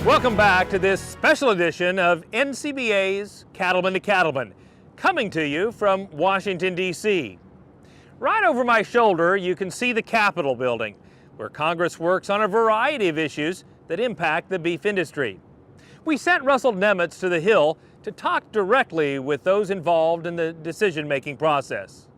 Welcome back to this special edition of NCBA's Cattlemen to Cattlemen, coming to you from Washington, D.C. Right over my shoulder, you can see the Capitol building, where Congress works on a variety of issues that impact the beef industry. We sent Russell Nemetz to the Hill to talk directly with those involved in the decision-making process.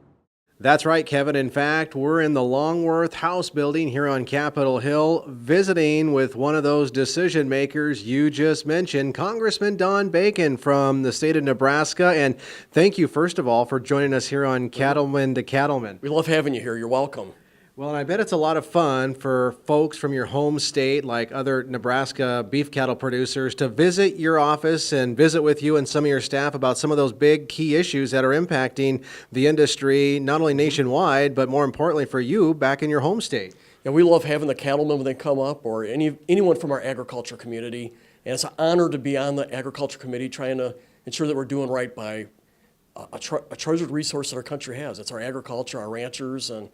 That's right, Kevin. In fact, we're in the Longworth House building here on Capitol Hill, visiting with one of those decision makers you just mentioned, Congressman Don Bacon from the state of Nebraska. And thank you, first of all, for joining us here on Cattlemen to Cattlemen. We love having you here. You're welcome. Well, and I bet it's a lot of fun for folks from your home state, like other Nebraska beef cattle producers, to visit your office and visit with you and some of your staff about some of those big key issues that are impacting the industry, not only nationwide, but more importantly for you back in your home state. And we love having the cattlemen when they come up, or anyone from our agriculture community. And it's an honor to be on the agriculture committee trying to ensure that we're doing right by a treasured resource that our country has. It's our agriculture, our ranchers, and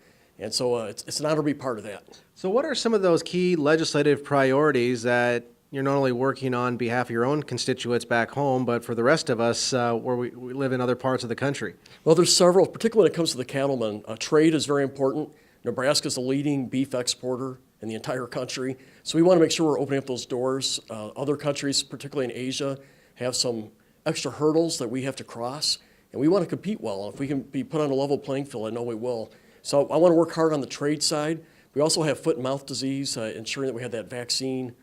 so it's an honor to be part of that. So what are some of those key legislative priorities that you're not only working on behalf of your own constituents back home, but for the rest of us where we live in other parts of the country? Well, there's several, particularly when it comes to the cattlemen. Trade is very important. Nebraska is the leading beef exporter in the entire country. So we want to make sure we're opening up those doors. Other countries, particularly in Asia, have some extra hurdles that we have to cross. And we want to compete well. If we can be put on a level playing field, I know we will. So I want to work hard on the trade side. We also have foot and mouth disease, ensuring that we have that vaccine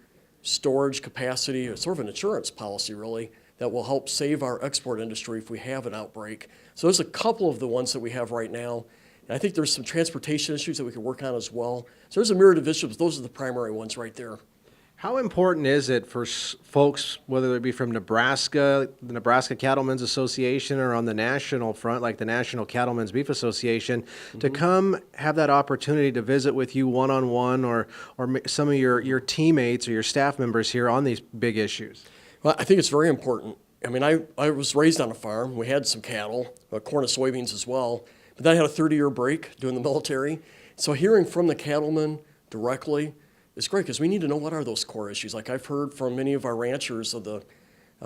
storage capacity, sort of an insurance policy really, that will help save our export industry if we have an outbreak. So there's a couple of the ones that we have right now. And I think there's some transportation issues that we could work on as well. So there's a myriad of issues. Those are the primary ones right there. How important is it for folks, whether it be from Nebraska, the Nebraska Cattlemen's Association, or on the national front, like the National Cattlemen's Beef Association, to come have that opportunity to visit with you one-on-one, or some of your teammates or your staff members here on these big issues? Well, I think it's very important. I mean, I was raised on a farm. We had some cattle, corn and soybeans as well. But then I had a 30-year break doing the military. So hearing from the cattlemen directly, it's great because we need to know what are those core issues. Like I've heard from many of our ranchers of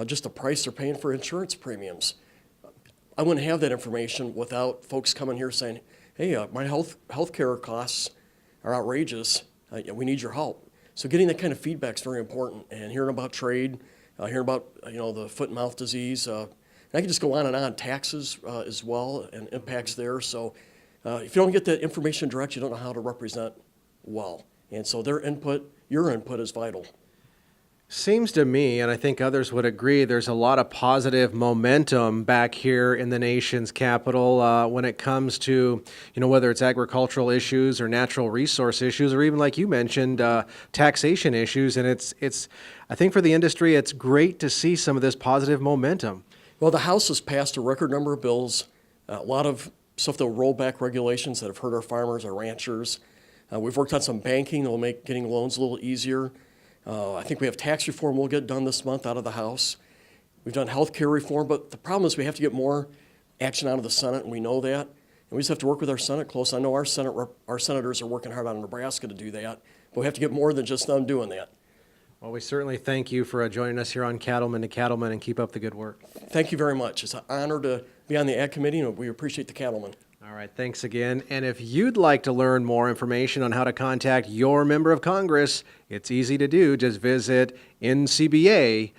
just the price they're paying for insurance premiums. I wouldn't have that information without folks coming here saying, hey, my health care costs are outrageous. We need your help. So getting that kind of feedback is very important. And hearing about trade, hearing about the foot and mouth disease. And I can just go on and on. Taxes as well and impacts there. So if you don't get that information direct, you don't know how to represent well. And so their input, your input is vital. Seems to me, and I think others would agree, there's a lot of positive momentum back here in the nation's capital when it comes to, whether it's agricultural issues or natural resource issues, or even like you mentioned, taxation issues. And it's, I think for the industry, it's great to see some of this positive momentum. Well, the House has passed a record number of bills, a lot of stuff that will roll back regulations that have hurt our farmers, our ranchers. We've worked on some banking that will make getting loans a little easier. I think we have tax reform we'll get done this month out of the House. We've done health care reform, but the problem is we have to get more action out of the Senate, and we know that. And we just have to work with our Senate close. I know our senators are working hard out in Nebraska to do that, but we have to get more than just them doing that. Well, we certainly thank you for joining us here on Cattlemen to Cattlemen, and keep up the good work. Thank you very much. It's an honor to be on the Ag Committee, and we appreciate the cattlemen. All right, thanks again. And if you'd like to learn more information on how to contact your member of Congress, it's easy to do. Just visit ncba.org.